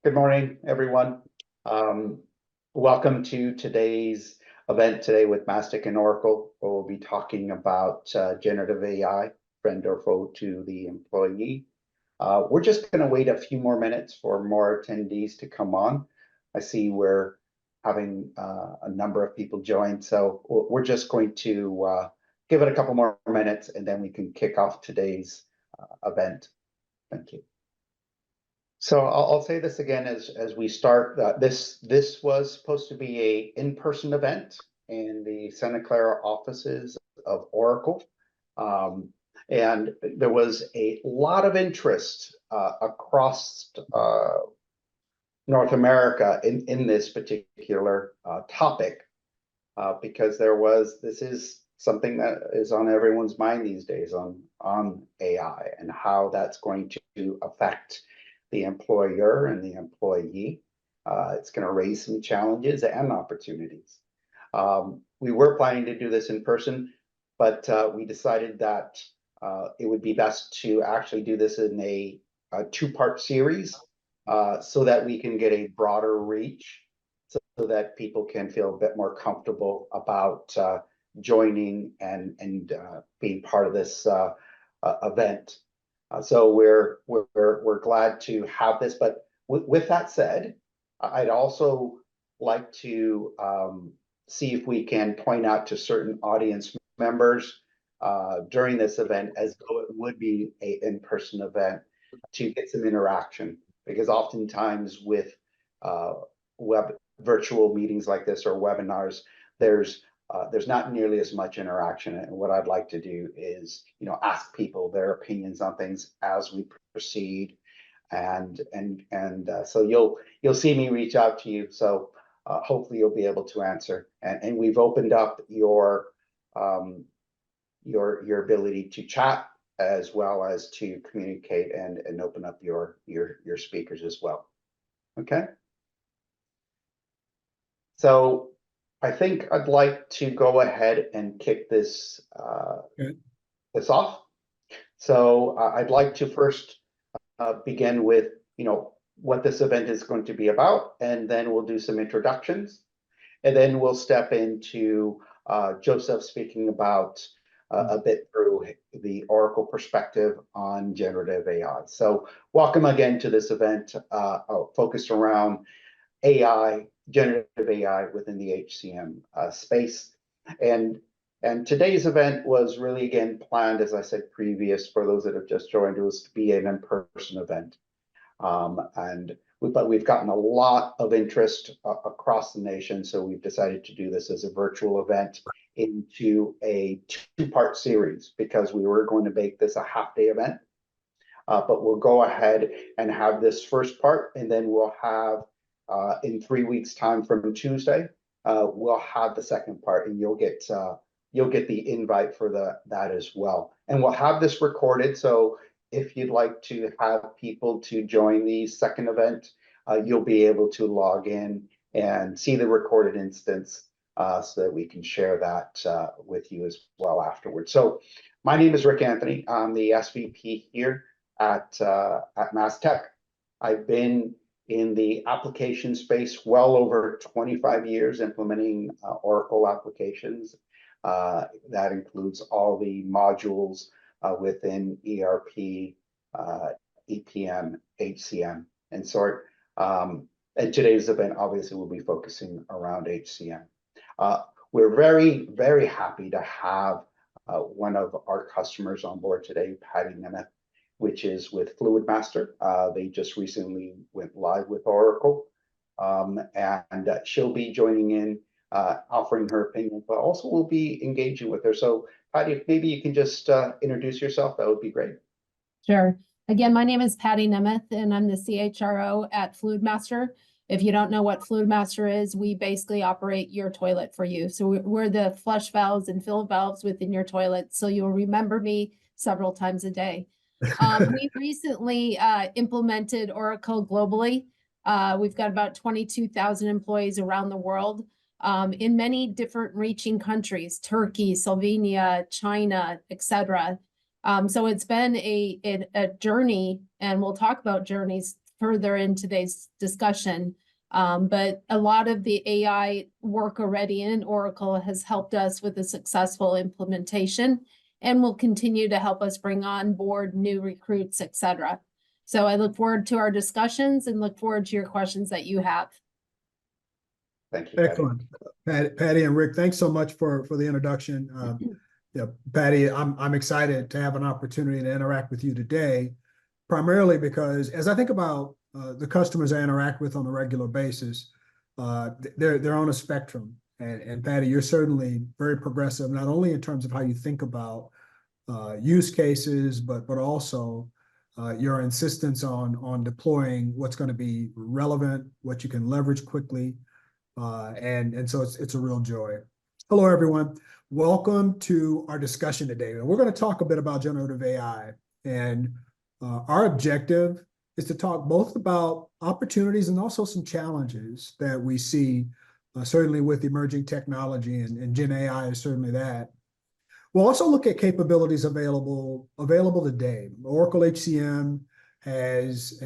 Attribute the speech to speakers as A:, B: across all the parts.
A: Good morning, everyone. Welcome to today's event today with Mastek and Oracle. We'll be talking about generative AI, friend or foe to the employee. We're just going to wait a few more minutes for more attendees to come on. I see we're having a number of people join, so we're just going to give it a couple more minutes and then we can kick off today's event. Thank you. So I'll say this again as we start. This was supposed to be a in-person event in the Santa Clara offices of Oracle, and there was a lot of interest across North America in this particular topic because this is something that is on everyone's mind these days on AI and how that's going to affect the employer and the employee. It's going to raise some challenges and opportunities. We were planning to do this in person, but we decided that it would be best to actually do this in a two-part series so that we can get a broader reach, so that people can feel a bit more comfortable about joining and being part of this event. So we're glad to have this, but with that said, I'd also like to see if we can point out to certain audience members during this event, as though it would be an in-person event, to get some interaction, because oftentimes with virtual meetings like this or webinars, there's not nearly as much interaction. And what I'd like to do is, ask people their opinions on things as we proceed. And so you'll see me reach out to you. So hopefully you'll be able to answer. And we've opened up your ability to chat as well as to communicate and open up your speakers as well. Okay. So I think I'd like to go ahead and kick this off. So I'd like to first begin with, what this event is going to be about, and then we'll do some introductions, and then we'll step into Joseph speaking about a bit through the Oracle perspective on generative AI. So welcome again to this event focused around AI, generative AI within the HCM space. And today's event was really, again, planned, as I said previous, for those that have just joined, it was to be an in-person event. But we've gotten a lot of interest across the nation, so we've decided to do this as a virtual event into a two-part series, because we were going to make this a half-day event. But we'll go ahead and have this first part, and then we'll have in 3 weeks' time from Tuesday, we'll have the second part, and you'll get the invite for that as well. And we'll have this recorded, so if you'd like to have people to join the second event, you'll be able to log in and see the recorded instance so that we can share that with you as well afterwards. So my name is Rick Anthony. I'm the SVP here at Mastek. I've been in the application space well over 25 years implementing Oracle applications. That includes all the modules within ERP, EPM, HCM, and sort. And today's event obviously will be focusing around HCM. We're very, very happy to have one of our customers on board today, Patty Nemeth, which is with Fluidmaster. They just recently went live with Oracle, and she'll be joining in, offering her opinion, but also we'll be engaging with her. So Patty, if maybe you can just introduce yourself, that would be great.
B: Sure. Again, my name is Patty Nemeth, and I'm the CHRO at Fluidmaster. If you don't know what Fluidmaster is, we basically operate your toilet for you. So we're the flush valves and fill valves within your toilet, so you'll remember me several times a day. We recently implemented Oracle globally. We've got about 22,000 employees around the world in many different reaching countries, Turkey, Slovenia, China, etc. So it's been a journey, and we'll talk about journeys further in today's discussion. But a lot of the AI work already in Oracle has helped us with a successful implementation and will continue to help us bring on board new recruits, et cetera. So I look forward to our discussions and look forward to your questions that you have.
A: Thank you, Patty.
C: Excellent. Patty and Rick, thanks so much for the introduction. Yeah, Patty, I'm excited to have an opportunity to interact with you today, primarily because as I think about the customers I interact with on a regular basis, they're on a spectrum. And Patty, you're certainly very progressive, not only in terms of how you think about use cases, but also your insistence on deploying what's going to be relevant, what you can leverage quickly. And so it's a real joy. Hello, everyone. Welcome to our discussion today. And we're going to talk a bit about generative AI. And our objective is to talk both about opportunities and also some challenges that we see, certainly with emerging technology, and Gen AI is certainly that. We'll also look at capabilities available today. Oracle HCM has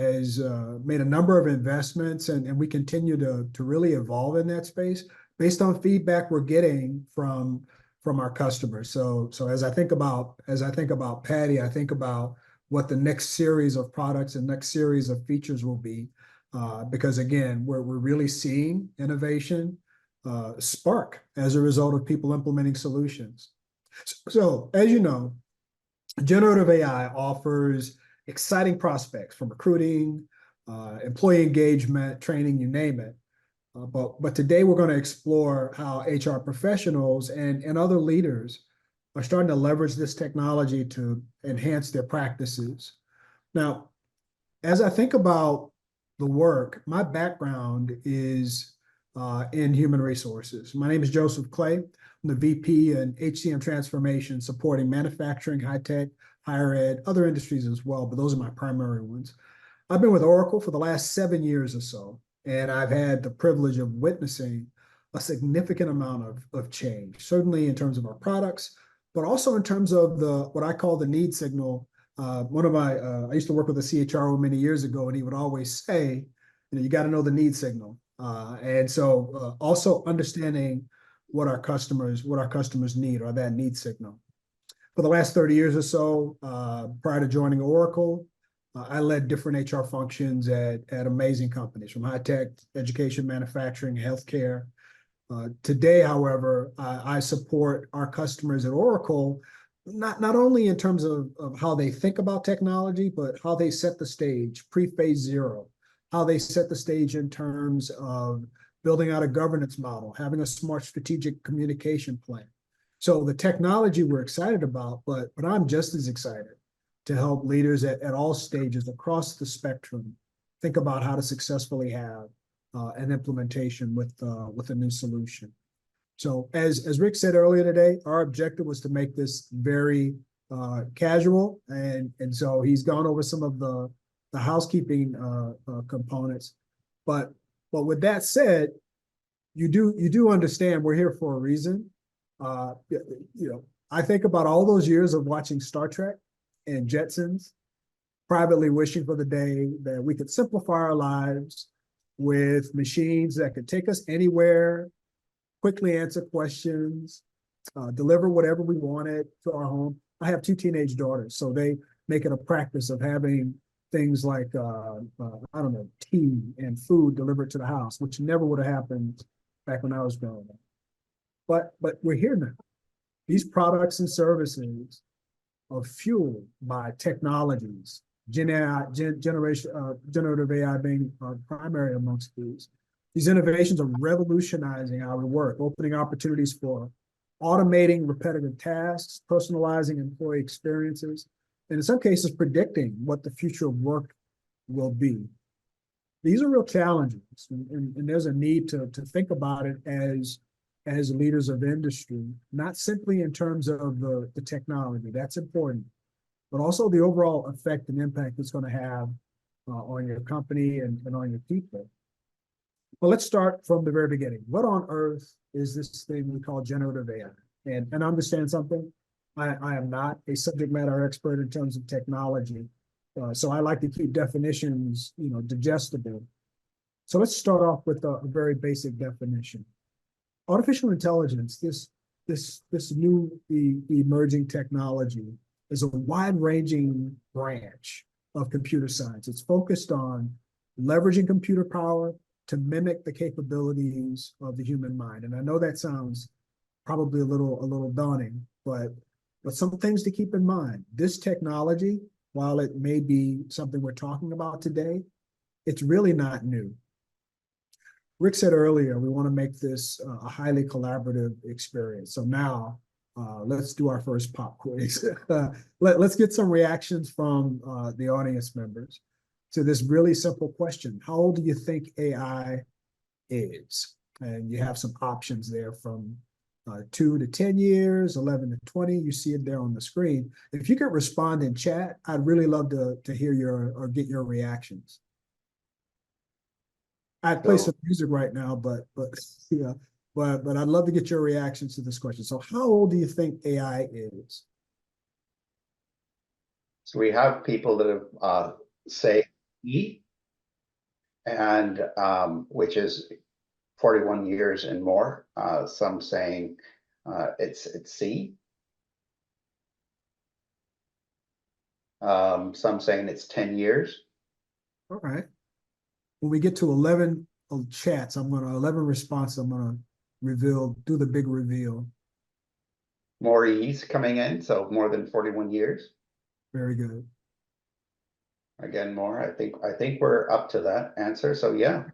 C: made a number of investments, and we continue to really evolve in that space based on feedback we're getting from our customers. So as I think about Patty, I think about what the next series of products and next series of features will be, because again, we're really seeing innovation spark as a result of people implementing solutions. So as you know, generative AI offers exciting prospects from recruiting, employee engagement, training, you name it. But today we're going to explore how HR professionals and other leaders are starting to leverage this technology to enhance their practices. Now, as I think about the work, my background is in human resources. My name is Joseph Clay. I'm the VP in HCM transformation, supporting manufacturing, high tech, higher ed, other industries as well, but those are my primary ones. I've been with Oracle for the last 7 years or so, and I've had the privilege of witnessing a significant amount of change, certainly in terms of our products, but also in terms of what I call the need signal. I used to work with a CHRO many years ago, and he would always say, you got to know the need signal. And so also understanding what our customers need, or that need signal. For the last 30 years or so, prior to joining Oracle, I led different HR functions at amazing companies, from high tech, education, manufacturing, healthcare. Today, however, I support our customers at Oracle, not only in terms of how they think about technology, but how they set the stage pre-phase zero, how they set the stage in terms of building out a governance model, having a smart strategic communication plan. So the technology we're excited about, but I'm just as excited to help leaders at all stages across the spectrum think about how to successfully have an implementation with a new solution. So as Rick said earlier today, our objective was to make this very casual, and so he's gone over some of the housekeeping components. But with that said, you do understand we're here for a reason. I think about all those years of watching Star Trek and Jetsons, privately wishing for the day that we could simplify our lives with machines that could take us anywhere, quickly answer questions, deliver whatever we wanted to our home. I have 2 teenage daughters, so they make it a practice of having things like, tea and food delivered to the house, which never would have happened back when I was growing up. But we're here now. These products and services are fueled by technologies, generative AI being primary amongst these. These innovations are revolutionizing how we work, opening opportunities for automating repetitive tasks, personalizing employee experiences, and in some cases, predicting what the future of work will be. These are real challenges, and there's a need to think about it as leaders of industry, not simply in terms of the technology, that's important, but also the overall effect and impact it's going to have on your company and on your people. Well, let's start from the very beginning. What on earth is this thing we call generative AI? And understand something, I am not a subject matter expert in terms of technology, So I like to keep definitions, digestible. So let's start off with a very basic definition. Artificial intelligence, this new emerging technology, is a wide-ranging branch of computer science. It's focused on leveraging computer power to mimic the capabilities of the human mind. And I know that sounds probably a little daunting, but some things to keep in mind. This technology, while it may be something we're talking about today, it's really not new. Rick said earlier, we want to make this a highly collaborative experience. So now let's do our first pop quiz. Let's get some reactions from the audience members to this really simple question. How old do you think AI is? And you have some options there from 2 to 10 years, 11 to 20. You see it there on the screen. If you could respond in chat, I'd really love to hear or get your reactions. I'd play some music right now, but yeah, but I'd love to get your reactions to this question. So how old do you think AI is?
A: So we have people that have say E, and which is 41 years and more. Some saying it's C. Some saying it's 10 years.
C: All right. When we get to 11 chats, 11 responses, I'm gonna do the big reveal.
A: More E's coming in, so more than 41 years.
C: Very good.
A: Again, more. I think we're up to that answer. So yeah.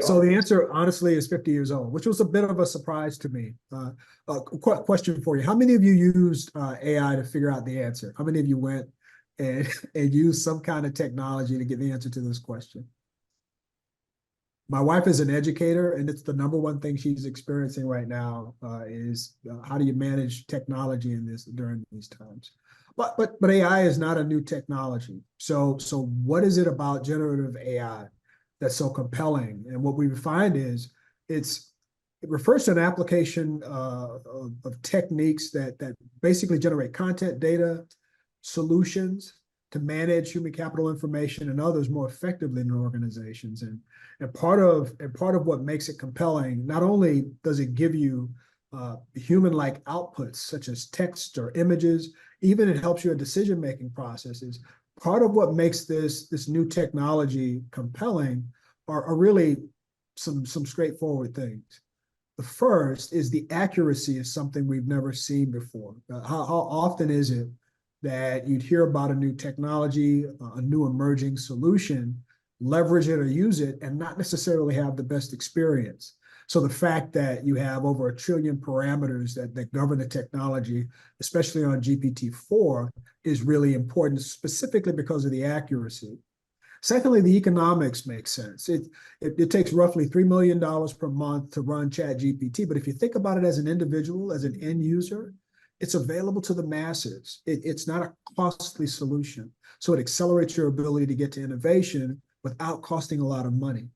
C: So the answer, honestly, is 50 years old, which was a bit of a surprise to me. Question for you: how many of you used AI to figure out the answer? How many of you went and used some kind of technology to get the answer to this question? My wife is an educator, and it's the #1 thing she's experiencing right now is how do you manage technology during these times? But AI is not a new technology. So what is it about generative AI that's so compelling? And what we find is it refers to an application of techniques that basically generate content, data, solutions to manage human capital information and others more effectively in organizations. And part of what makes it compelling, not only does it give you human-like outputs such as text or images, even it helps you in decision-making processes. Part of what makes this new technology compelling are really some straightforward things. The first is the accuracy is something we've never seen before. How often is it that you'd hear about a new technology, a new emerging solution, leverage it or use it, and not necessarily have the best experience? So the fact that you have over 1 trillion parameters that govern the technology, especially on GPT-4, is really important, specifically because of the accuracy. Secondly, the economics make sense. It takes roughly $3 million per month to run ChatGPT, but if you think about it as an individual, as an end user, it's available to the masses. It's not a costly solution. So it accelerates your ability to get to innovation without costing a lot of money.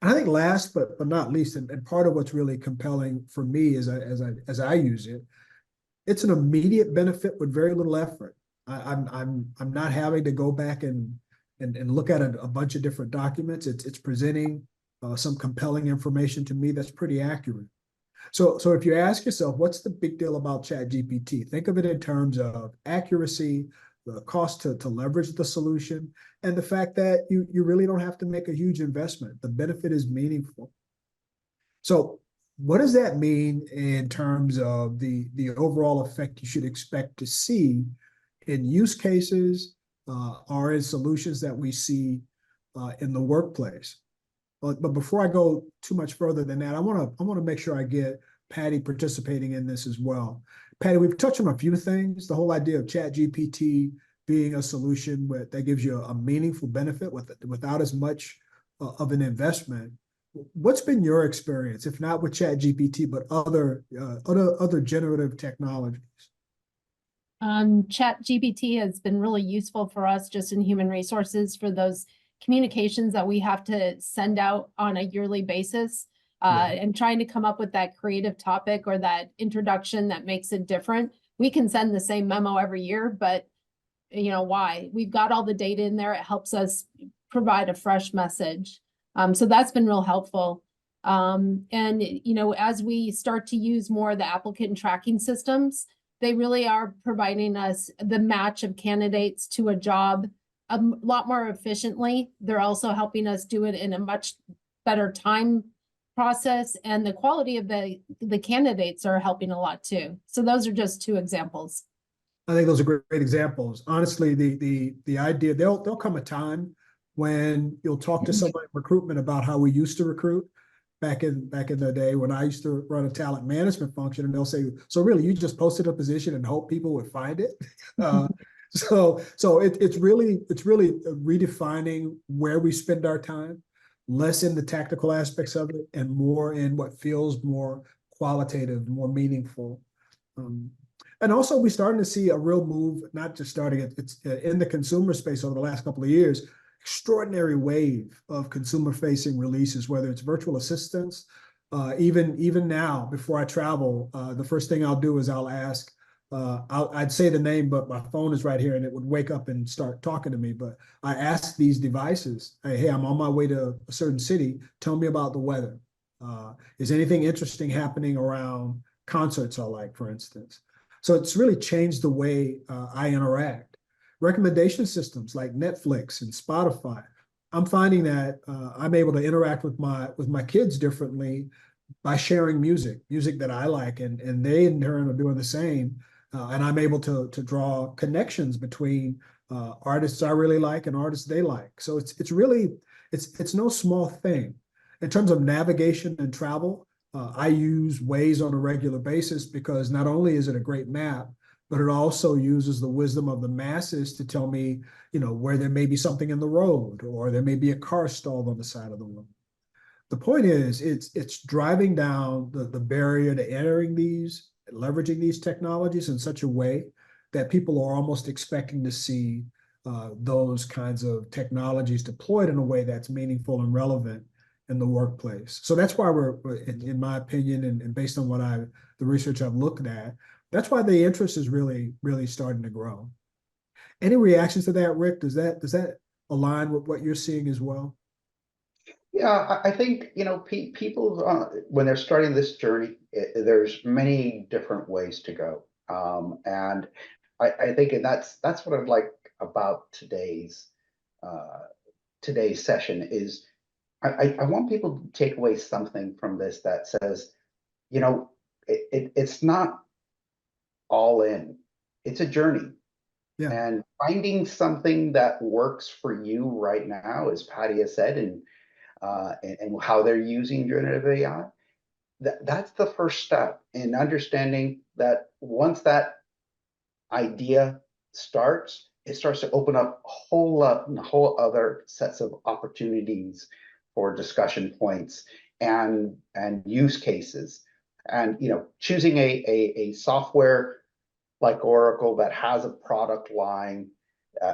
C: And I think last but not least, and part of what's really compelling for me as I use it, it's an immediate benefit with very little effort. I'm not having to go back and look at a bunch of different documents. It's presenting some compelling information to me that's pretty accurate. So if you ask yourself, what's the big deal about ChatGPT? Think of it in terms of accuracy, the cost to leverage the solution, and the fact that you really don't have to make a huge investment. The benefit is meaningful. So what does that mean in terms of the overall effect you should expect to see in use cases or in solutions that we see in the workplace? But before I go too much further than that, I want to make sure I get Patty participating in this as well. Patty, we've touched on a few things. The whole idea of ChatGPT being a solution that gives you a meaningful benefit without as much of an investment. What's been your experience, if not with ChatGPT, but other generative technologies?
B: ChatGPT has been really useful for us just in human resources for those communications that we have to send out on a yearly basis, and trying to come up with that creative topic or that introduction that makes it different. We can send the same memo every year, but why. We've got all the data in there. It helps us provide a fresh message. So that's been real helpful. And, as we start to use more of the applicant tracking systems, they really are providing us the match of candidates to a job a lot more efficiently. They're also helping us do it in a much better time process, and the quality of the candidates are helping a lot too. So those are just two examples.
C: I think those are great examples. Honestly, the idea, there'll come a time when you'll talk to somebody in recruitment about how we used to recruit back in the day when I used to run a talent management function, and they'll say, so really you just posted a position and hope people would find it? So it's really redefining where we spend our time, less in the tactical aspects of it and more in what feels more qualitative, more meaningful. And also we're starting to see a real move, not just starting it's in the consumer space over the last couple of years, extraordinary wave of consumer-facing releases, whether it's virtual assistants, even now, before I travel, the first thing I'll do is I'll ask, I'd say the name, but my phone is right here and it would wake up and start talking to me. But I ask these devices, hey, I'm on my way to a certain city. Tell me about the weather. Is anything interesting happening around concerts I like, for instance? So it's really changed the way I interact. Recommendation systems like Netflix and Spotify, I'm finding that I'm able to interact with my kids differently by sharing music that I like, and they in turn are doing the same. And I'm able to draw connections between artists I really like and artists they like. So it's really no small thing. In terms of navigation and travel, I use Waze on a regular basis because not only is it a great map, but it also uses the wisdom of the masses to tell me, where there may be something in the road or there may be a car stalled on the side of the road. The point is, it's driving down the barrier to entering leveraging these technologies in such a way that people are almost expecting to see those kinds of technologies deployed in a way that's meaningful and relevant in the workplace. So that's why we're, in my opinion, and based on the research I've looked at, that's why the interest is really, really starting to grow. Any reactions to that, Rick? Does that align with what you're seeing as well?
A: Yeah, I think, people, when they're starting this journey, there's many different ways to go. And I think that's what I like about today's session is I want people to take away something from this that says, it's not all in. It's a journey.
C: Yeah.
A: And finding something that works for you right now, as Patty has said, and how they're using generative AI, that's the first step in understanding that once that idea starts, it starts to open up a whole other sets of opportunities for discussion points and use cases. And choosing a software like Oracle that has a product line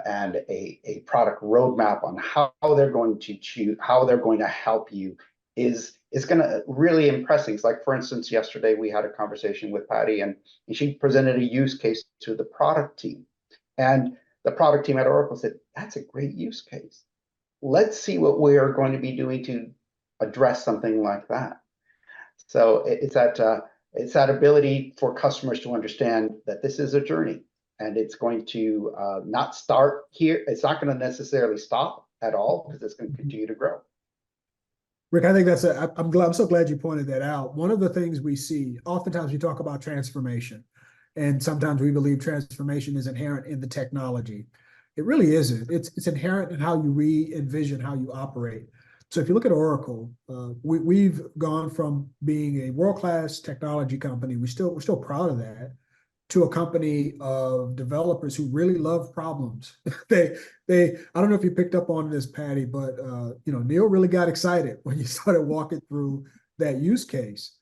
A: and a product roadmap on how they're going to help you is going to really impress things. Like, for instance, yesterday we had a conversation with Patty, and she presented a use case to the product team, and the product team at Oracle said, that's a great use case. Let's see what we are going to be doing to address something like that. So it's that ability for customers to understand that this is a journey, and it's going to not start here. It's not going to necessarily stop at all, because it's going to continue to grow.
C: Rick, I think I'm so glad you pointed that out. One of the things we see, oftentimes we talk about transformation, and sometimes we believe transformation is inherent in the technology. It really isn't. It's inherent in how you re-envision how you operate. So if you look at Oracle, we've gone from being a world-class technology company, we're still proud of that, to a company of developers who really love problems. I don't know if you picked up on this, Patty, but Neil really got excited when you started walking through that use case,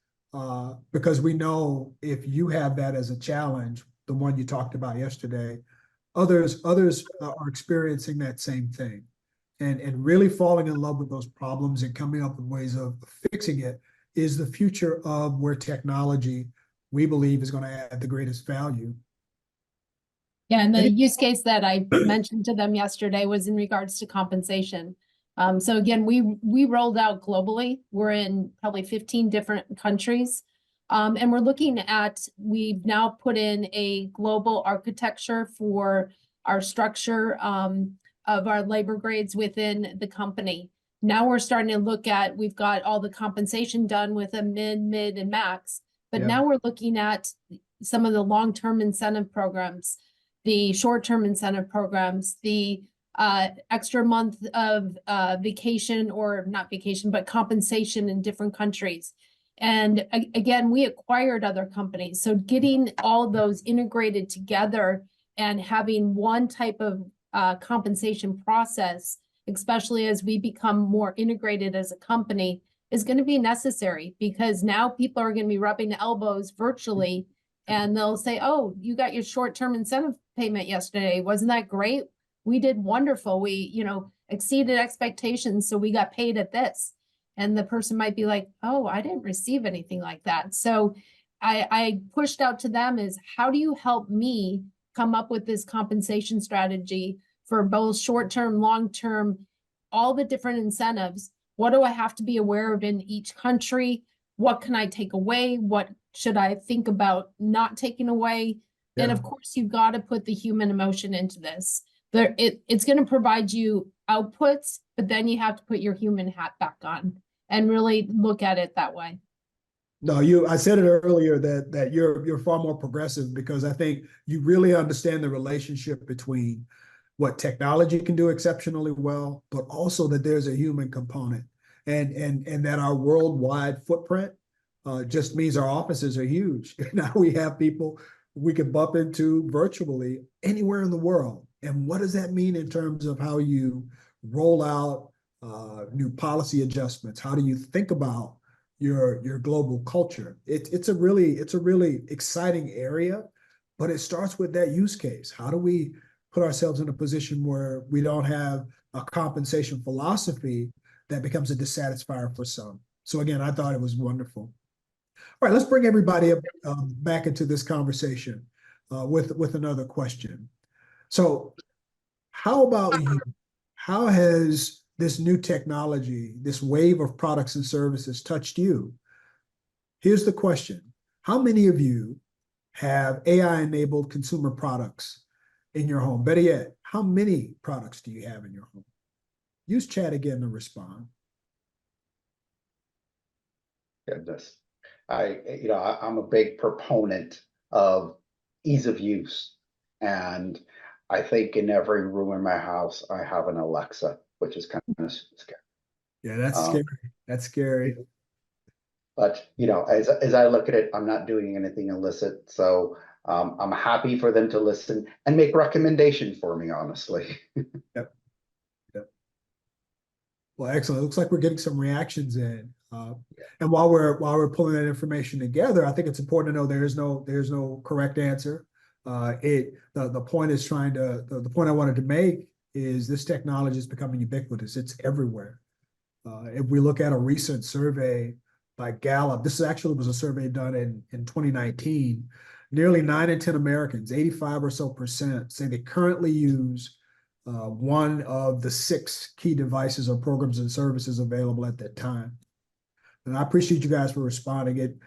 C: because we know if you have that as a challenge, the one you talked about yesterday, others are experiencing that same thing. And really falling in love with those problems and coming up with ways of fixing it is the future of where technology, we believe, is going to add the greatest value.
B: Yeah, and the
C: Any-
B: use case that I mentioned to them yesterday was in regards to compensation. So again, we rolled out globally. We're in probably 15 different countries. And we've now put in a global architecture for our structure of our labor grades within the company. Now we're starting to look at, we've got all the compensation done with a mid, and max, but
C: Yeah.
B: now we're looking at some of the long-term incentive programs, the short-term incentive programs, the extra month of vacation, or not vacation, but compensation in different countries. And again, we acquired other companies. So getting all those integrated together and having one type of compensation process, especially as we become more integrated as a company, is going to be necessary, because now people are going to be rubbing elbows virtually, and they'll say, oh, you got your short-term incentive payment yesterday. Wasn't that great? We did wonderful. We, exceeded expectations, so we got paid at this. And the person might be like, oh, I didn't receive anything like that. So I pushed out to them is, how do you help me come up with this compensation strategy for both short-term, long-term, all the different incentives? What do I have to be aware of in each country? What can I take away? What should I think about not taking away? And
C: Yeah.
B: of course, you've got to put the human emotion into this. It's going to provide you outputs, but then you have to put your human hat back on and really look at it that way.
C: No, I said it earlier that you're far more progressive, because I think you really understand the relationship between what technology can do exceptionally well, but also that there's a human component, and that our worldwide footprint just means our offices are huge. Now we have people we can bump into virtually anywhere in the world. And what does that mean in terms of how you roll out new policy adjustments? How do you think about your global culture? It's a really exciting area, but it starts with that use case. How do we put ourselves in a position where we don't have a compensation philosophy that becomes a dissatisfier for some? So again, I thought it was wonderful. All right, let's bring everybody up, back into this conversation with another question. So how about you? How has this new technology, this wave of products and services touched you? Here's the question. How many of you have AI-enabled consumer products in your home? Better yet, how many products do you have in your home? Use chat again to respond.
A: Goodness. I'm a big proponent of ease of use. And I think in every room in my house, I have an Alexa, which is kind of scary.
C: Yeah, that's scary. That's scary.
A: But, as I look at it, I'm not doing anything illicit. So I'm happy for them to listen and make recommendations for me, honestly.
C: Yep. Well, excellent. It looks like we're getting some reactions in. And while we're pulling that information together, I think it's important to know there's no correct answer. The point is the point I wanted to make is this technology is becoming ubiquitous. It's everywhere. If we look at a recent survey by Gallup, this actually was a survey done in 2019. Nearly 9 in 10 Americans, 85% or so, say they currently use one of the 6 key devices or programs and services available at that time. And I appreciate you guys for responding. It,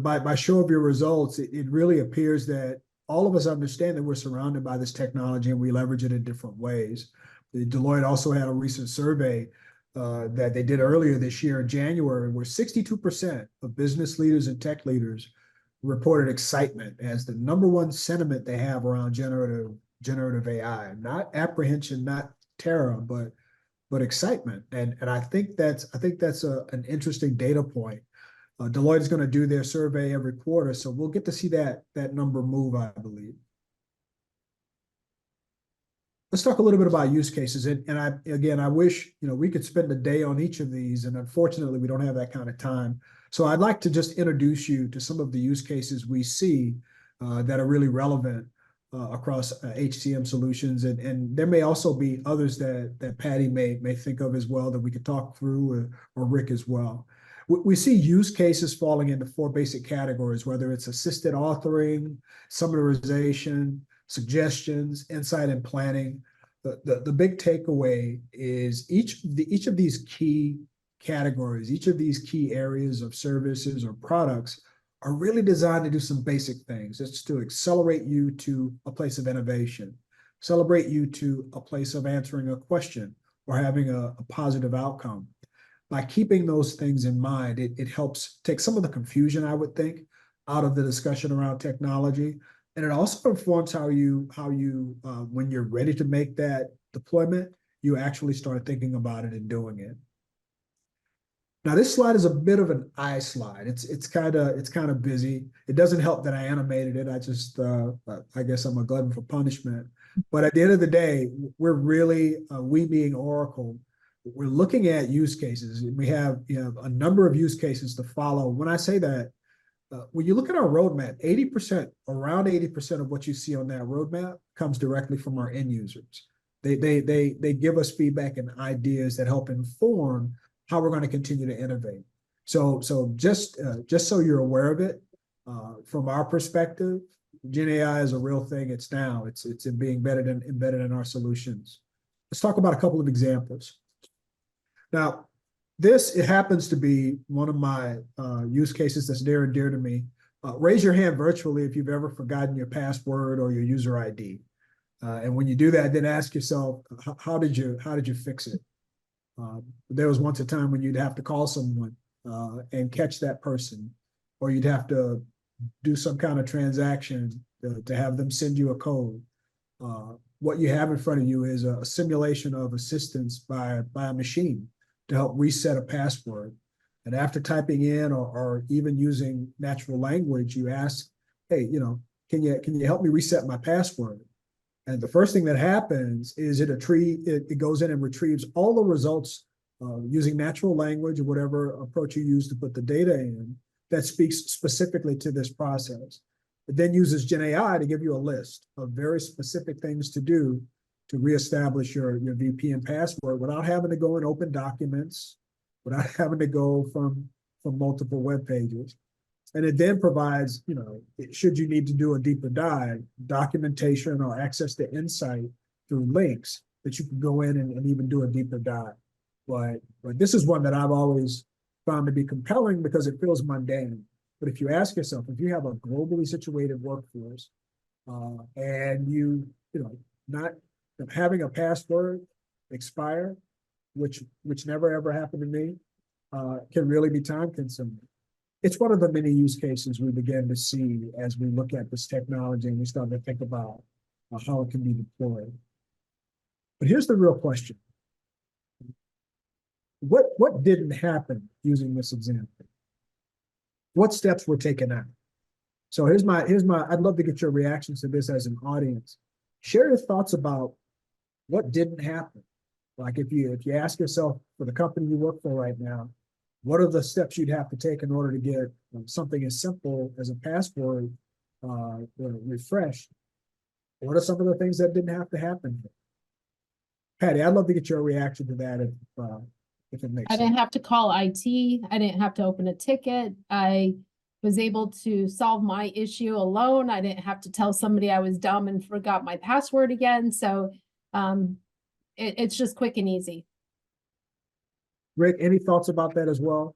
C: by show of your results, it really appears that all of us understand that we're surrounded by this technology and we leverage it in different ways. Deloitte also had a recent survey that they did earlier this year in January, where 62% of business leaders and tech leaders reported excitement as the #1 sentiment they have around generative AI. Not apprehension, not terror, but excitement. And I think that's an interesting data point. Deloitte is going to do their survey every quarter, so we'll get to see that number move, I believe. Let's talk a little bit about use cases. And I wish, we could spend a day on each of these, and unfortunately we don't have that kind of time. So I'd like to just introduce you to some of the use cases we see that are really relevant across HCM solutions. And there may also be others that Patty may think of as well that we could talk through, or Rick as well. We see use cases falling into 4 basic categories, whether it's assisted authoring, summarization, suggestions, insight, and planning. The big takeaway is each of these key categories, each of these key areas of services or products are really designed to do some basic things. It's to accelerate you to a place of innovation, celebrate you to a place of answering a question or having a positive outcome. By keeping those things in mind, it helps take some of the confusion, I would think, out of the discussion around technology. And it also informs how you when you're ready to make that deployment, you actually start thinking about it and doing it. Now, this slide is a bit of an I slide. It's kind of busy. It doesn't help that I animated it. I guess I'm a glutton for punishment. But at the end of the day, we're really we being Oracle, we're looking at use cases. We have a number of use cases to follow. When I say that, when you look at our roadmap, around 80% of what you see on that roadmap comes directly from our end users. They give us feedback and ideas that help inform how we're going to continue to innovate. So just so you're aware of it, from our perspective, Gen AI is a real thing. It's being embedded in our solutions. Let's talk about a couple of examples. Now, it happens to be one of my use cases that's near and dear to me. Raise your hand virtually if you've ever forgotten your password or your user ID. And when you do that, then ask yourself, how did you fix it? There was once a time when you'd have to call someone and catch that person, or you'd have to do some kind of transaction to have them send you a code. What you have in front of you is a simulation of assistance by a machine to help reset a password. And after typing in or even using natural language, you ask, hey, can you help me reset my password? And the first thing that happens is it goes in and retrieves all the results using natural language or whatever approach you use to put the data in that speaks specifically to this process. It then uses Gen AI to give you a list of very specific things to do to reestablish your VPN password without having to go and open documents, without having to go from multiple web pages. And it then provides, should you need to do a deeper dive, documentation or access to insight through links that you can go in and even do a deeper dive. But this is one that I've always found to be compelling because it feels mundane. But if you ask yourself, if you have a globally situated workforce and not having a password expire, which never ever happened to me, can really be time consuming. It's one of the many use cases we begin to see as we look at this technology and we start to think about how it can be deployed. But here's the real question. What didn't happen using this example? What steps were taken out? So here's my, I'd love to get your reactions to this as an audience. Share your thoughts about what didn't happen. Like if you ask yourself, for the company you work for right now, what are the steps you'd have to take in order to get something as simple as a password refreshed? What are some of the things that didn't have to happen? Patty, I'd love to get your reaction to that if it makes sense.
B: I didn't have to call IT. I didn't have to open a ticket. I was able to solve my issue alone. I didn't have to tell somebody I was dumb and forgot my password again. So it's just quick and easy.
C: Rick, any thoughts about that as well?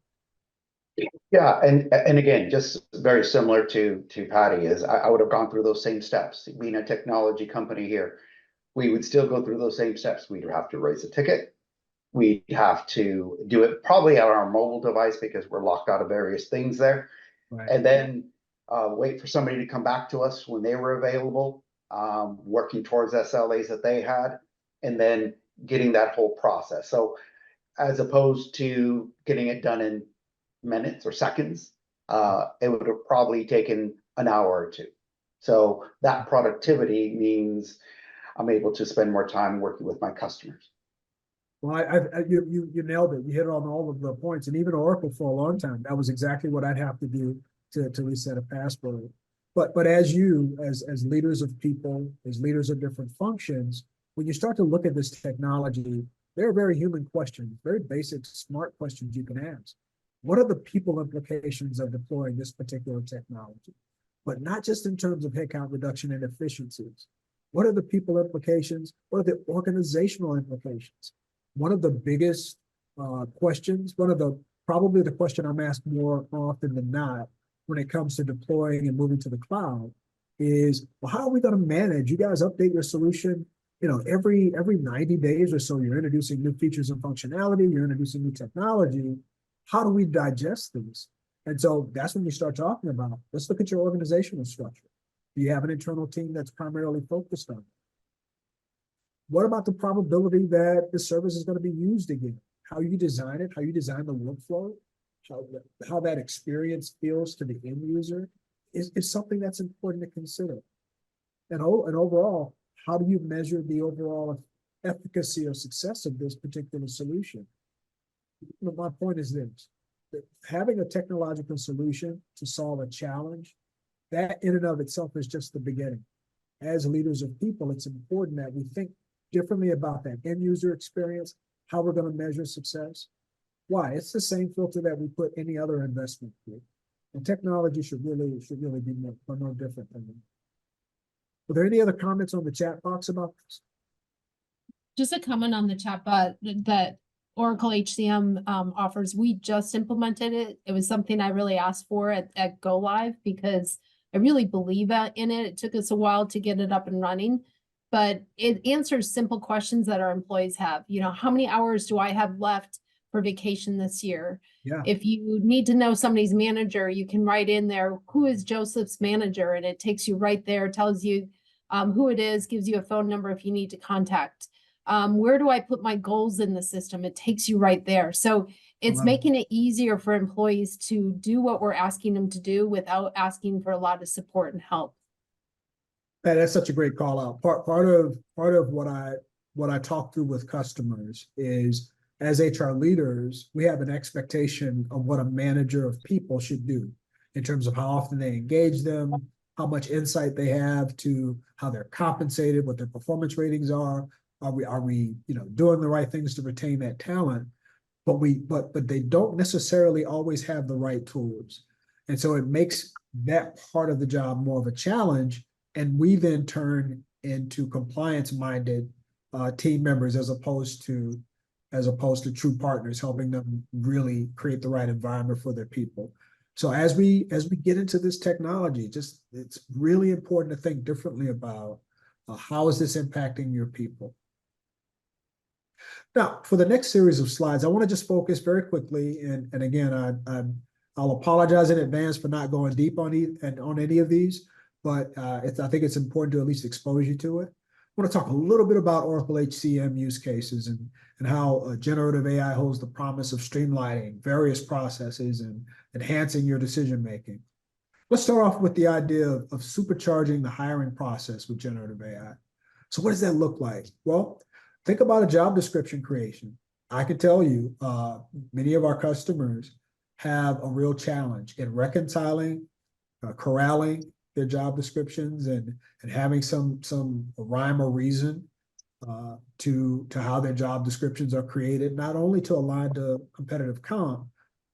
A: Yeah, and again, just very similar to Patty is I would have gone through those same steps. Being a technology company here, we would still go through those same steps. We'd have to raise a ticket. We'd have to do it probably on our mobile device because we're locked out of various things there.
C: Right.
A: And then wait for somebody to come back to us when they were available, working towards SLAs that they had, and then getting that whole process. So as opposed to getting it done in minutes or seconds, it would have probably taken an hour or two. So that productivity means I'm able to spend more time working with my customers.
C: Well, you nailed it. You hit on all of the points. And even Oracle for a long time, that was exactly what I'd have to do to reset a password. But as leaders of people, as leaders of different functions, when you start to look at this technology, there are very human questions, very basic, smart questions you can ask. What are the people implications of deploying this particular technology? but not just in terms of headcount reduction and efficiencies. What are the people implications? What are the organizational implications? One of the biggest questions, probably the question I'm asked more often than not when it comes to deploying and moving to the cloud is, well, how are we going to manage? You guys update your solution, every 90 days or so, you're introducing new features and functionality, you're introducing new technology. How do we digest this? And so that's when you start talking about, let's look at your organizational structure. Do you have an internal team that's primarily focused on it? What about the probability that the service is going to be used again? How you design it, how you design the workflow, how that experience feels to the end user is something that's important to consider. And overall, how do you measure the overall efficacy or success of this particular solution? My point is this, that having a technological solution to solve a challenge, that in and of itself is just the beginning. As leaders of people, it's important that we think differently about that end user experience, how we're going to measure success. Why? It's the same filter that we put any other investment through. And technology should really be no different than that. Were there any other comments on the chat box about this?
B: Just a comment on the chat bot that Oracle HCM offers. We just implemented it. It was something I really asked for at Go Live because I really believe in it. It took us a while to get it up and running, but it answers simple questions that our employees have. How many hours do I have left for vacation this year?
C: Yeah.
B: If you need to know somebody's manager, you can write in there, who is Joseph's manager? And it takes you right there, tells you who it is, gives you a phone number if you need to contact. Where do I put my goals in the system? It takes you right there. So it's making it easier for employees to do what we're asking them to do without asking for a lot of support and help.
C: That's such a great call out. Part of what I talk through with customers is, as HR leaders, we have an expectation of what a manager of people should do in terms of how often they engage them, how much insight they have to how they're compensated, what their performance ratings are. Are we doing the right things to retain that talent? But they don't necessarily always have the right tools. And so it makes that part of the job more of a challenge. And we then turn into compliance-minded team members as opposed to true partners, helping them really create the right environment for their people. So as we get into this technology, it's really important to think differently about how is this impacting your people. Now, for the next series of slides, I want to just focus very quickly, and again, I'll apologize in advance for not going deep on any of these, but I think it's important to at least expose you to it. I want to talk a little bit about Oracle HCM use cases and how generative AI holds the promise of streamlining various processes and enhancing your decision making. Let's start off with the idea of supercharging the hiring process with generative AI. So what does that look like? Well, think about a job description creation. I can tell you many of our customers have a real challenge in reconciling, corralling their job descriptions and having some rhyme or reason to how their job descriptions are created, not only to align to competitive comp,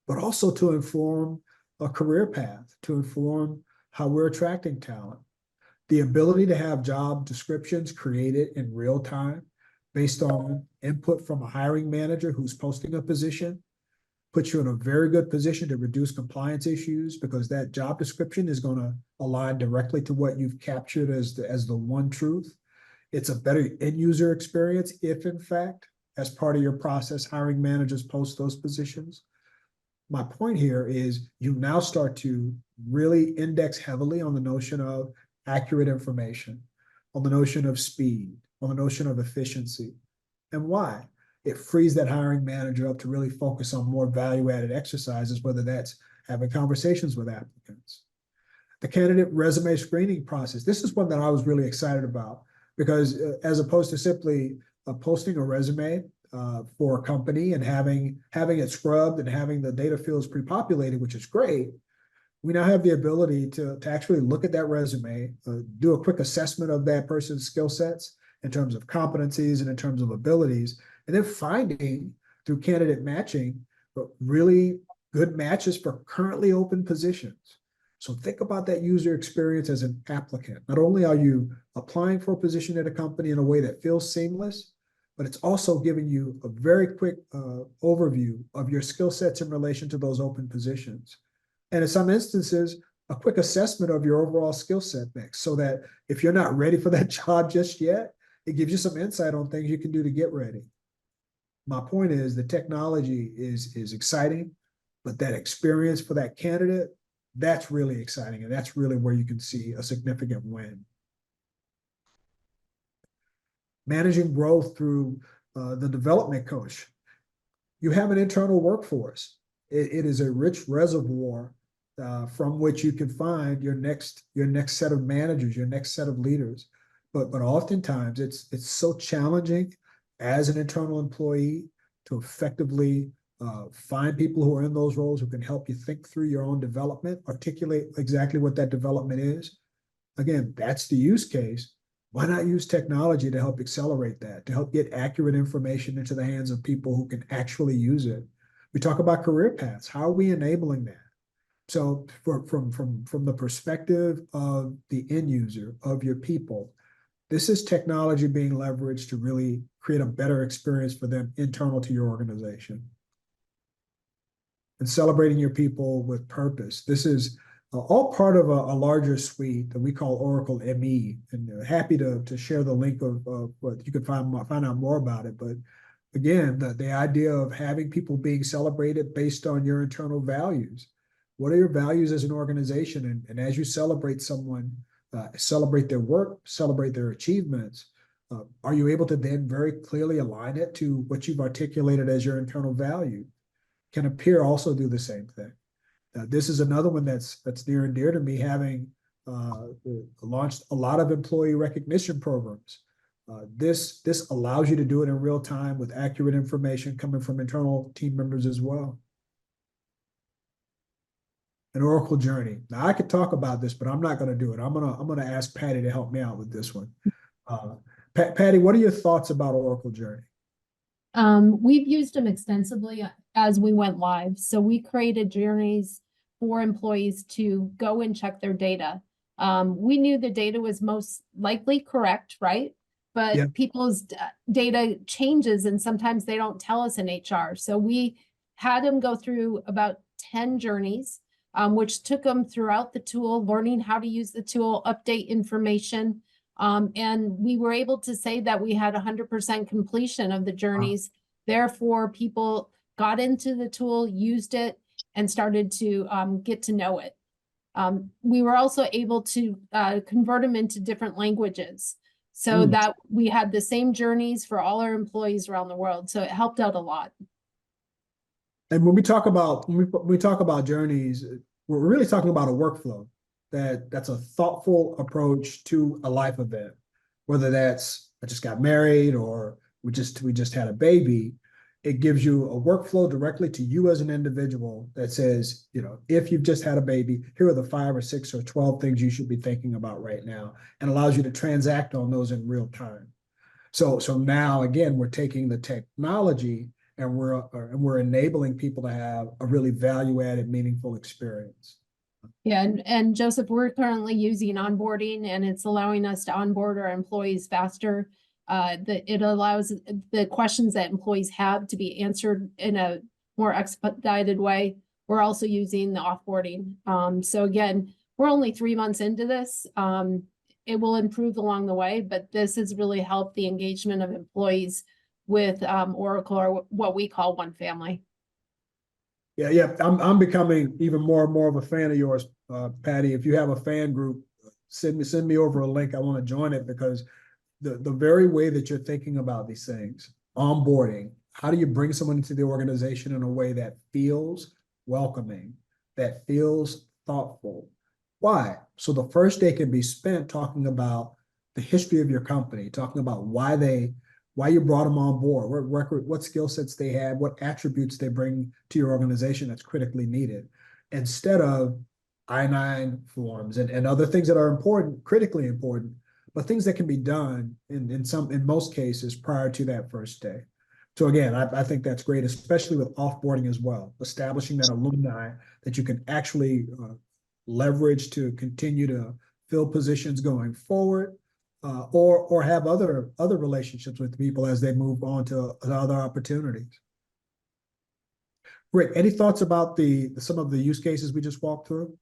C: but also to inform a career path, to inform how we're attracting talent. The ability to have job descriptions created in real time based on input from a hiring manager who's posting a position puts you in a very good position to reduce compliance issues because that job description is going to align directly to what you've captured as the one truth. It's a better end user experience if, in fact, as part of your process, hiring managers post those positions. My point here is you now start to really index heavily on the notion of accurate information, on the notion of speed, on the notion of efficiency. And why? It frees that hiring manager up to really focus on more value-added exercises, whether that's having conversations with applicants. The candidate resume screening process. This is one that I was really excited about because as opposed to simply posting a resume for a company and having it scrubbed and having the data fields pre-populated, which is great, we now have the ability to actually look at that resume, do a quick assessment of that person's skill sets in terms of competencies and in terms of abilities, and then finding through candidate matching really good matches for currently open positions. So think about that user experience as an applicant. Not only are you applying for a position at a company in a way that feels seamless, but it's also giving you a very quick overview of your skill sets in relation to those open positions. And in some instances, a quick assessment of your overall skill set mix, so that if you're not ready for that job just yet, it gives you some insight on things you can do to get ready. My point is the technology is exciting, but that experience for that candidate, that's really exciting. And that's really where you can see a significant win. Managing growth through the development coach. You have an internal workforce. It is a rich reservoir from which you can find your next set of managers, your next set of leaders. But oftentimes it's so challenging as an internal employee to effectively find people who are in those roles who can help you think through your own development, articulate exactly what that development is. Again, that's the use case. Why not use technology to help accelerate that, to help get accurate information into the hands of people who can actually use it? We talk about career paths. How are we enabling that? So from the perspective of the end user, of your people, this is technology being leveraged to really create a better experience for them internal to your organization. And celebrating your people with purpose. This is all part of a larger suite that we call Oracle ME, and happy to share the link of what you can find out more about it. But again, the idea of having people being celebrated based on your internal values. What are your values as an organization? And as you celebrate someone, celebrate their work, celebrate their achievements, are you able to then very clearly align it to what you've articulated as your internal value? Can a peer also do the same thing? This is another one that's near and dear to me, having launched a lot of employee recognition programs. This allows you to do it in real time with accurate information coming from internal team members as well. An Oracle journey. Now I could talk about this, but I'm not going to do it. I'm gonna ask Patty to help me out with this one. Patty, what are your thoughts about Oracle journey?
B: We've used them extensively as we went live. So we created journeys for employees to go and check their data. We knew the data was most likely correct, right? But
C: Yeah.
B: people's data changes and sometimes they don't tell us in HR. So we had them go through about 10 journeys, which took them throughout the tool, learning how to use the tool, update information. And we were able to say that we had 100% completion of the journeys. Therefore, people got into the tool, used it, and started to get to know it. We were also able to convert them into different languages so that we had the same journeys for all our employees around the world. So it helped out a lot.
C: And when we talk about journeys, we're really talking about a workflow that's a thoughtful approach to a life event, whether that's I just got married or we just had a baby. It gives you a workflow directly to you as an individual that says, if you've just had a baby, here are the 5 or 6 or 12 things you should be thinking about right now, and allows you to transact on those in real time. So now again, we're taking the technology and we're enabling people to have a really value-added, meaningful experience.
B: Yeah, and Joseph, we're currently using onboarding, and it's allowing us to onboard our employees faster. It allows the questions that employees have to be answered in a more expedited way. We're also using the offboarding. So again, we're only 3 months into this. It will improve along the way, but this has really helped the engagement of employees with Oracle, or what we call One Family.
C: Yeah. I'm becoming even more and more of a fan of yours, Patty. If you have a fan group, send me over a link. I want to join it, because the very way that you're thinking about these things, onboarding, how do you bring someone into the organization in a way that feels welcoming, that feels thoughtful? Why? So the first day can be spent talking about the history of your company, talking about why you brought them on board, what skill sets they had, what attributes they bring to your organization that's critically needed, instead of I-9 forms and other things that are important, critically important, but things that can be done in most cases prior to that first day. So again, I think that's great, especially with offboarding as well, establishing that alumni that you can actually leverage to continue to fill positions going forward, or have other relationships with people as they move on to other opportunities. Rick, any thoughts about some of the use cases we just walked through?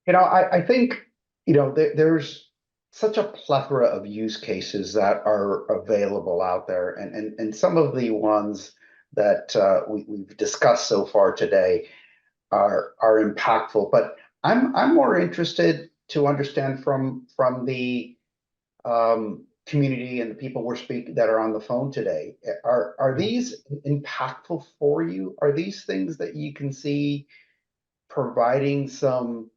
A: I think, there's such a plethora of use cases that are available out there, and some of the ones that we've discussed so far today are impactful. But I'm more interested to understand from the community and the people we're speaking that are on the phone today. Are these impactful for you? Are these things that you can see providing some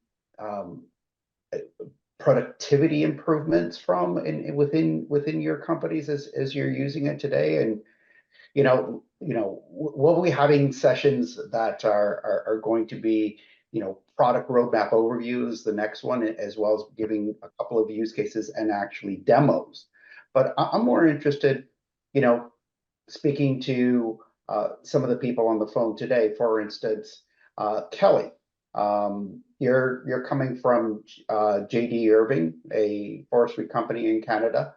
A: productivity improvements from within your companies as you're using it today? And we'll be having sessions that are going to be, product roadmap overviews, the next one, as well as giving a couple of use cases and actually demos. But I'm more interested, speaking to some of the people on the phone today. For instance, Kelly, you're coming from JD Irving, a forestry company in Canada.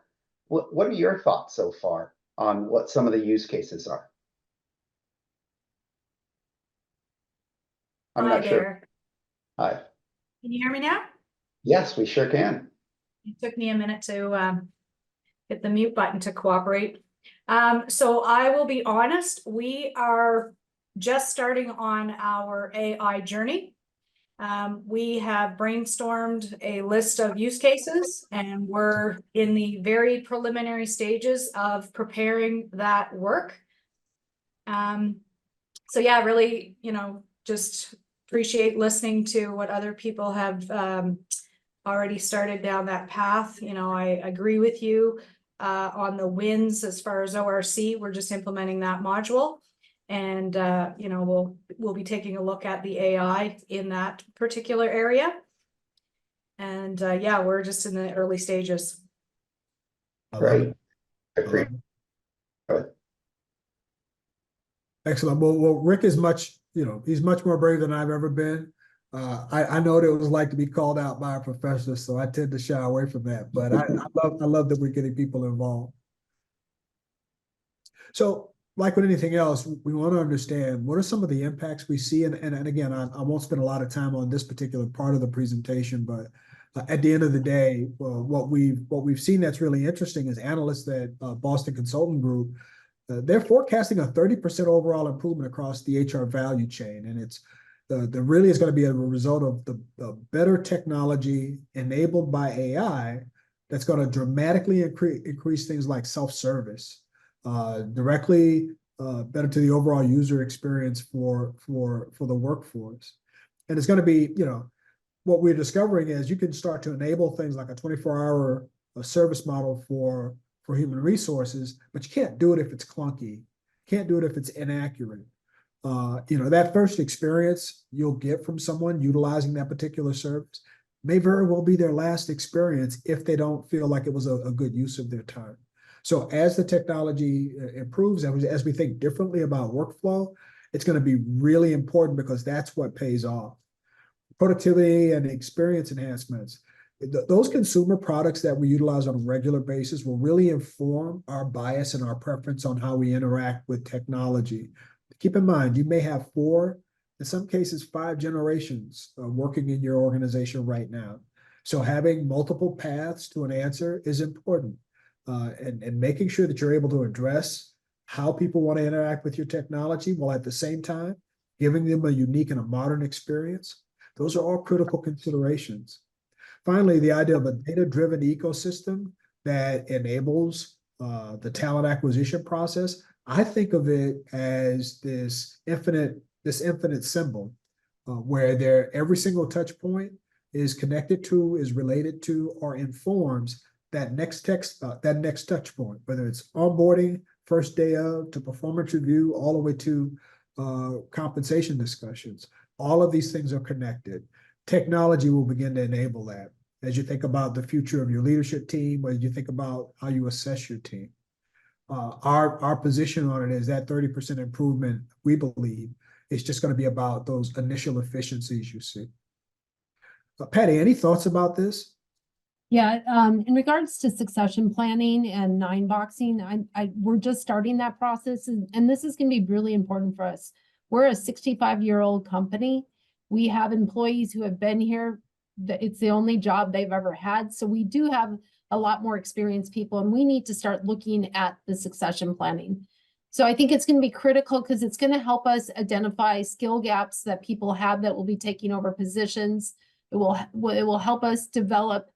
A: What are your thoughts so far on what some of the use cases are? I'm
D: Hi
A: not sure.
D: there.
A: Hi.
D: Can you hear me now?
A: Yes, we sure can.
D: It took me a minute to hit the mute button to cooperate. So I will be honest, we are just starting on our AI journey. We have brainstormed a list of use cases, and we're in the very preliminary stages of preparing that work. So yeah, really, just appreciate listening to what other people have already started down that path. I agree with you on the wins as far as ORC. We're just implementing that module, and we'll be taking a look at the AI in that particular area. And yeah, we're just in the early stages.
A: Great. I appreciate it.
C: Excellent. Well, Rick is he's much more brave than I've ever been. I know what it was like to be called out by a professor, so I tend to shy away from that. But I love that we're getting people involved. So, like with anything else, we want to understand what are some of the impacts we see. And again, I won't spend a lot of time on this particular part of the presentation, but at the end of the day, what we've seen that's really interesting is analysts at Boston Consulting Group. They're forecasting a 30% overall improvement across the HR value chain, and it's really is going to be a result of the better technology enabled by AI that's going to dramatically increase things like self-service, directly better to the overall user experience for the workforce. And it's going to be, what we're discovering is you can start to enable things like a 24-hour service model for human resources, but you can't do it if it's clunky. Can't do it if it's inaccurate. That first experience you'll get from someone utilizing that particular service may very well be their last experience if they don't feel like it was a good use of their time. So as the technology improves, as we think differently about workflow, it's going to be really important because that's what pays off. Productivity and experience enhancements. Those consumer products that we utilize on a regular basis will really inform our bias and our preference on how we interact with technology. Keep in mind, you may have 4, in some cases 5 generations working in your organization right now. So having multiple paths to an answer is important, and making sure that you're able to address how people want to interact with your technology while at the same time giving them a unique and a modern experience. Those are all critical considerations. Finally, the idea of a data-driven ecosystem that enables the talent acquisition process. I think of it as this infinite symbol, where every single touch point is connected to, is related to, or informs that next touch point, whether it's onboarding, first day of, to performance review, all the way to compensation discussions. All of these things are connected. Technology will begin to enable that as you think about the future of your leadership team, or you think about how you assess your team. Our position on it is that 30% improvement, we believe, is just going to be about those initial efficiencies you see. Patty, any thoughts about this?
B: Yeah, in regards to succession planning and nine boxing, we're just starting that process, and this is gonna be really important for us. We're a 65-year-old company. We have employees who have been here, it's the only job they've ever had, so we do have a lot more experienced people, and we need to start looking at the succession planning. So I think it's gonna be critical because it's gonna help us identify skill gaps that people have that will be taking over positions. It will help us develop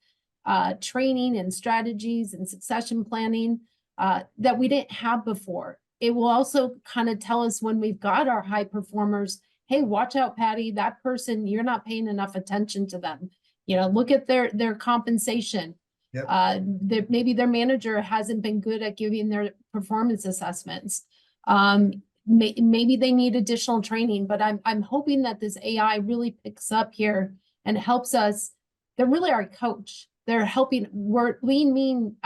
B: training and strategies and succession planning that we didn't have before. It will also kind of tell us when we've got our high performers, hey, watch out, Patty, that person, you're not paying enough attention to them. You know, look at their compensation.
C: Yep.
B: Maybe their manager hasn't been good at giving their performance assessments. Maybe they need additional training, but I'm hoping that this AI really picks up here and helps us. They're really our coach. They're helping. We're lean, mean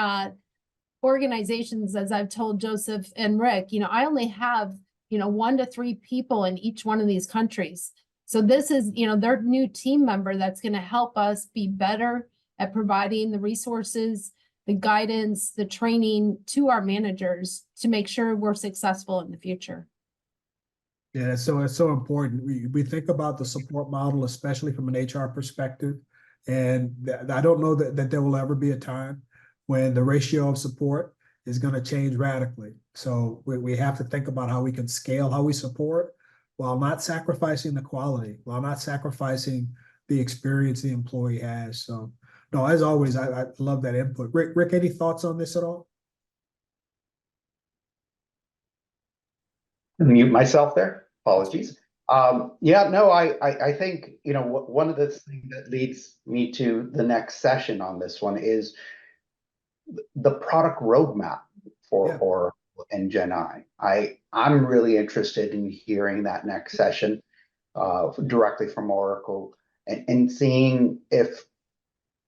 B: organizations, as I've told Joseph and Rick. You know, I only have 1 to 3 people in each one of these countries. So this is their new team member that's going to help us be better at providing the resources, the guidance, the training to our managers to make sure we're successful in the future.
C: Yeah, so it's so important. We think about the support model, especially from an HR perspective. And I don't know that there will ever be a time when the ratio of support is going to change radically. So we have to think about how we can scale how we support while not sacrificing the quality, while not sacrificing the experience the employee has. So no, as always, I love that input. Rick, any thoughts on this at all?
A: Mute myself there. Apologies. Yeah, no, I think, one of the things that leads me to the next session on this one is the product roadmap for Oracle and Gen I. I'm really interested in hearing that next session directly from Oracle and seeing if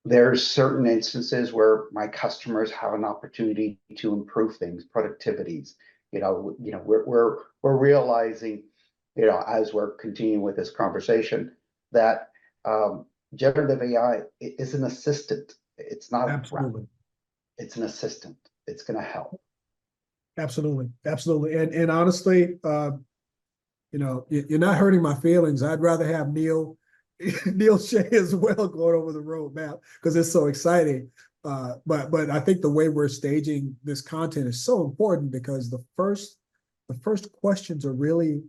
A: there's certain instances where my customers have an opportunity to improve things, productivities. We're realizing, as we're continuing with this conversation, that generative AI is an assistant. It's not
C: Absolutely.
A: It's an assistant. It's going to help.
C: Absolutely. And honestly, you're not hurting my feelings. I'd rather have Neil Shea as well going over the roadmap because it's so exciting. But I think the way we're staging this content is so important because the first questions are really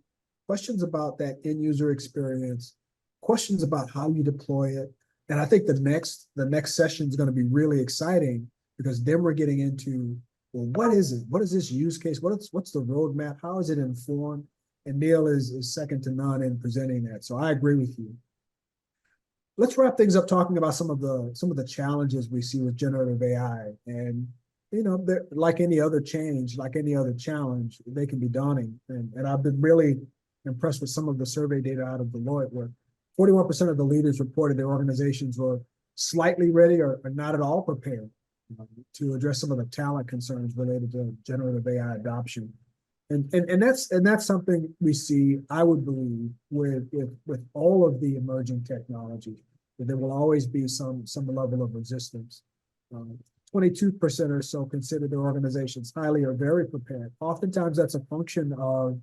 C: questions about that end user experience, questions about how you deploy it. And I think the next session is going to be really exciting because then we're getting into, well, what is it? What is this use case? What's the roadmap? How is it informed? And Neil is second to none in presenting that. So I agree with you. Let's wrap things up talking about some of the challenges we see with generative AI. And like any other change, like any other challenge, they can be daunting. And I've been really impressed with some of the survey data out of Deloitte, where 41% of the leaders reported their organizations were slightly ready or not at all prepared to address some of the talent concerns related to generative AI adoption. And that's something we see, I would believe, with all of the emerging technology, that there will always be some level of resistance. 22% or so consider their organizations highly or very prepared. Oftentimes that's a function of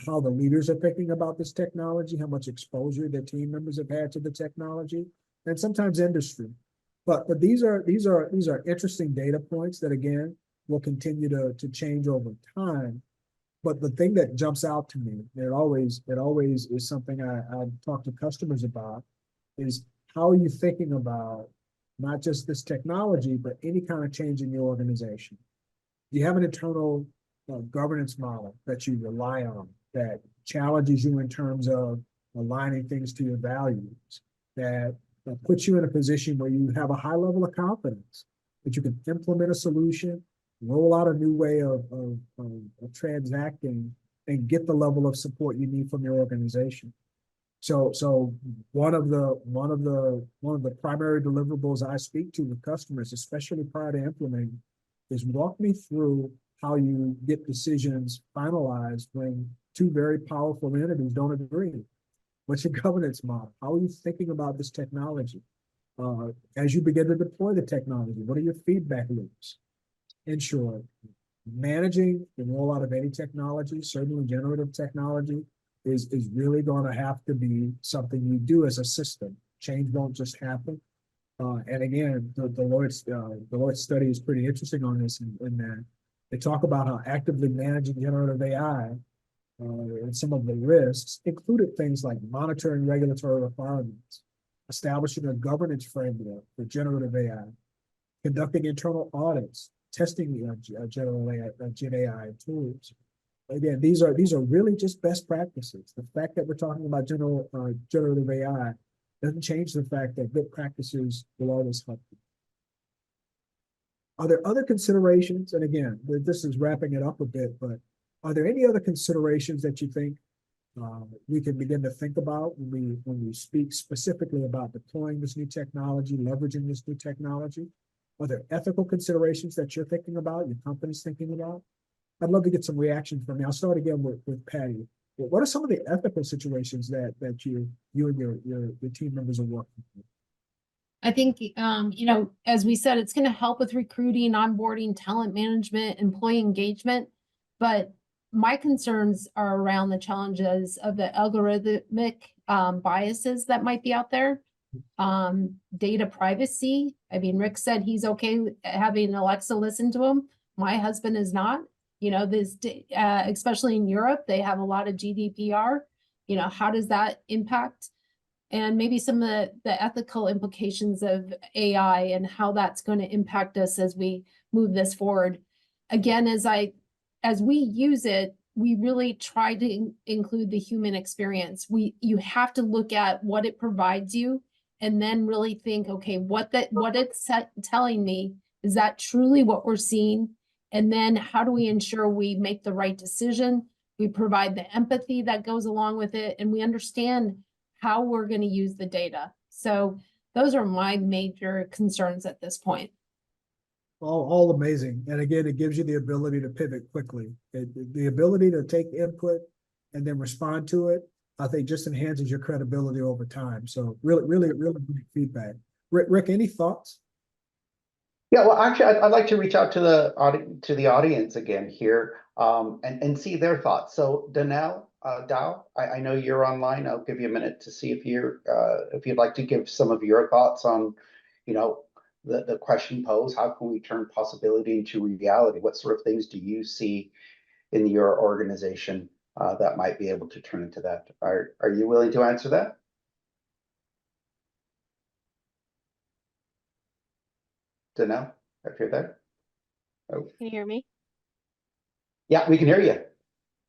C: how the leaders are thinking about this technology, how much exposure their team members have had to the technology, and sometimes industry. But these are interesting data points that again will continue to change over time. But the thing that jumps out to me, it always is something I talk to customers about, is how are you thinking about not just this technology, but any kind of change in your organization? Do you have an internal governance model that you rely on that challenges you in terms of aligning things to your values, that puts you in a position where you have a high level of confidence that you can implement a solution, roll out a new way of transacting, and get the level of support you need from your organization? So one of the primary deliverables I speak to with customers, especially prior to implementing, is walk me through how you get decisions finalized when two very powerful entities don't agree. What's your governance model? How are you thinking about this technology? As you begin to deploy the technology, what are your feedback loops? In short, managing the rollout of any technology, certainly generative technology, is really going to have to be something you do as a system. Change won't just happen. And again, the Deloitte study is pretty interesting on this in that they talk about how actively managing generative AI and some of the risks included things like monitoring regulatory requirements, establishing a governance framework for generative AI, conducting internal audits, testing Gen AI tools. Again, these are really just best practices. The fact that we're talking about generative AI doesn't change the fact that good practices will always help you. Are there other considerations? And again, this is wrapping it up a bit, but are there any other considerations that you think we can begin to think about when we speak specifically about deploying this new technology, leveraging this new technology? Are there ethical considerations that you're thinking about, your company's thinking about? I'd love to get some reaction from you. I'll start again with Patty. What are some of the ethical situations that you and your team members are working with?
B: I think, as we said, it's going to help with recruiting, onboarding, talent management, employee engagement. But my concerns are around the challenges of the algorithmic biases that might be out there. Data privacy. I mean, Rick said he's okay with having Alexa listen to him. My husband is not. Especially in Europe, they have a lot of GDPR. How does that impact? And maybe some of the ethical implications of AI and how that's going to impact us as we move this forward. Again, as we use it, we really try to include the human experience. You have to look at what it provides you and then really think, okay, what it's telling me, is that truly what we're seeing? And then how do we ensure we make the right decision? We provide the empathy that goes along with it, and we understand how we're going to use the data. So those are my major concerns at this point.
C: All amazing. And again, it gives you the ability to pivot quickly. The ability to take input and then respond to it, I think just enhances your credibility over time. So really great feedback. Rick, any thoughts?
A: Yeah, well, actually, I'd like to reach out to the audience again here and see their thoughts. So Danelle, Dow, I know you're online. I'll give you a minute to see if you'd like to give some of your thoughts on, the question posed. How can we turn possibility into reality? What sort of things do you see in your organization that might be able to turn into that? Are you willing to answer that? Danelle, if you're there. Oh.
E: Can you hear me?
A: Yeah, we can hear you.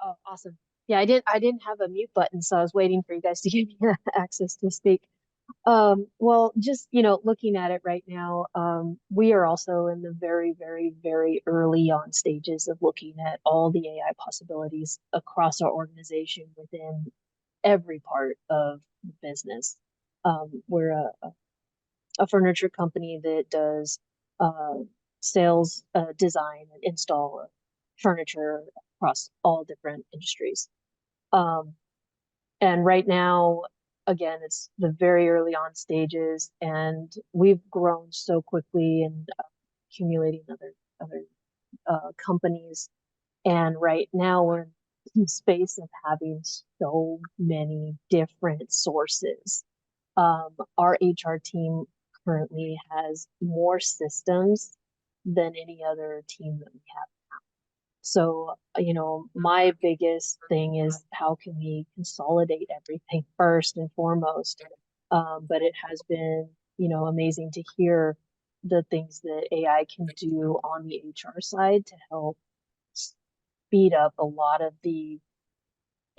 E: Oh, awesome. Yeah, I didn't have a mute button, so I was waiting for you guys to give me access to speak. Well, just, looking at it right now, we are also in the very, very, very early on stages of looking at all the AI possibilities across our organization within every part of the business. We're a furniture company that does sales, design, and install furniture across all different industries. And right now, again, it's the very early on stages, and we've grown so quickly and accumulating other companies. And right now we're in the space of having so many different sources. Our HR team currently has more systems than any other team that we have now. So, my biggest thing is how can we consolidate everything first and foremost? But it has been, amazing to hear the things that AI can do on the HR side to help speed up a lot of the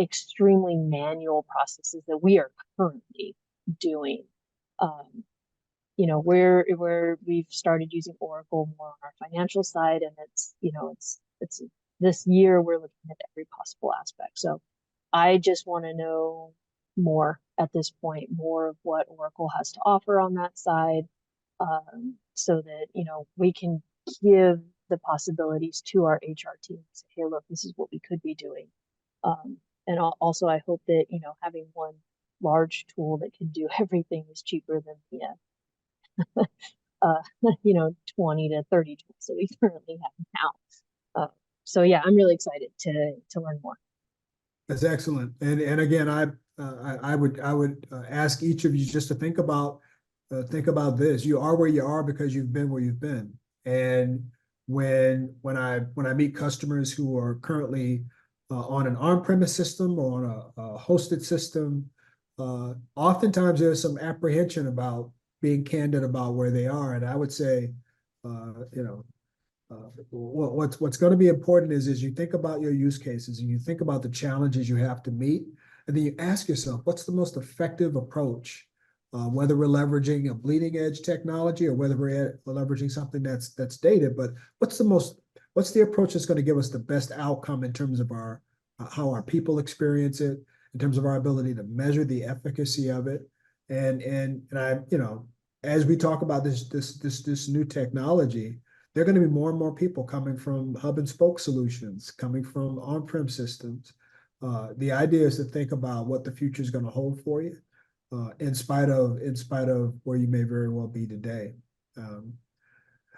E: extremely manual processes that we are currently doing. We've started using Oracle more on our financial side, and it's this year we're looking at every possible aspect. So I just want to know more at this point, more of what Oracle has to offer on that side, so that, we can give the possibilities to our HR team. Say, hey, look, this is what we could be doing. And also I hope that, having one large tool that can do everything is cheaper than the 20 to 30 tools that we currently have now. So yeah, I'm really excited to learn more.
C: That's excellent. And again, I would ask each of you just to think about this. You are where you are because you've been where you've been. And when I meet customers who are currently on an on-premise system or on a hosted system, oftentimes there's some apprehension about being candid about where they are. And I would say, what's going to be important is you think about your use cases and you think about the challenges you have to meet, and then you ask yourself, what's the most effective approach, whether we're leveraging a bleeding edge technology or whether we're leveraging something that's dated, but what's the approach that's going to give us the best outcome in terms of how our people experience it, in terms of our ability to measure the efficacy of it. And I, as we talk about this new technology, there are going to be more and more people coming from hub and spoke solutions, coming from on-prem systems. The idea is to think about what the future is going to hold for you, in spite of where you may very well be today.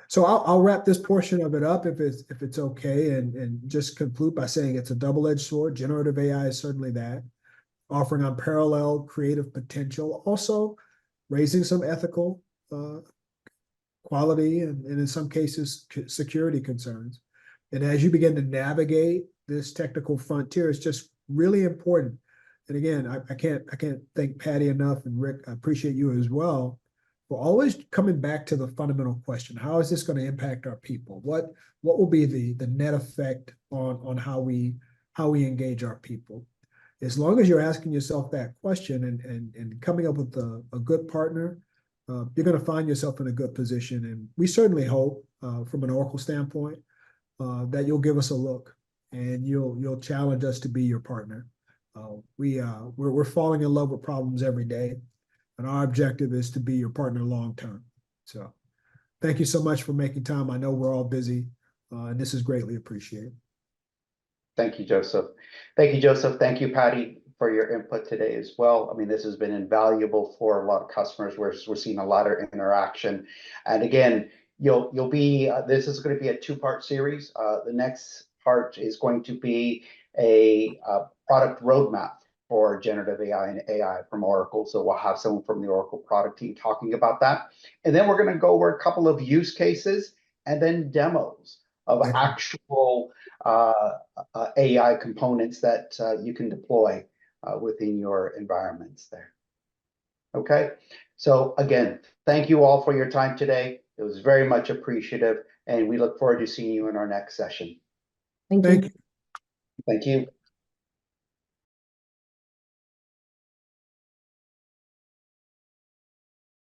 C: So I'll wrap this portion of it up if it's okay, and just conclude by saying it's a double-edged sword. Generative AI is certainly that, offering unparalleled creative potential, also raising some ethical quality and in some cases security concerns. And as you begin to navigate this technical frontier, it's just really important. And again, I can't thank Patty enough, and Rick, I appreciate you as well, for always coming back to the fundamental question: how is this going to impact our people? What will be the net effect on how we engage our people? As long as you're asking yourself that question and coming up with a good partner, you're going to find yourself in a good position. And we certainly hope, from an Oracle standpoint, that you'll give us a look and you'll challenge us to be your partner. We're falling in love with problems every day, and our objective is to be your partner long term. So thank you so much for making time. I know we're all busy, and this is greatly appreciated.
A: Thank you, Joseph. Thank you, Joseph. Thank you, Patty, for your input today as well. I mean, this has been invaluable for a lot of customers. We're seeing a lot of interaction. And again, you'll be, this is going to be a two-part series. The next part is going to be a product roadmap for generative AI and AI from Oracle. So we'll have someone from the Oracle product team talking about that. And then we're going to go over a couple of use cases and then demos of actual AI components that you can deploy within your environments there. Okay, so again, thank you all for your time today. It was very much appreciative, and we look forward to seeing you in our next session.
B: Thank you.
C: Thank you.
A: Thank you.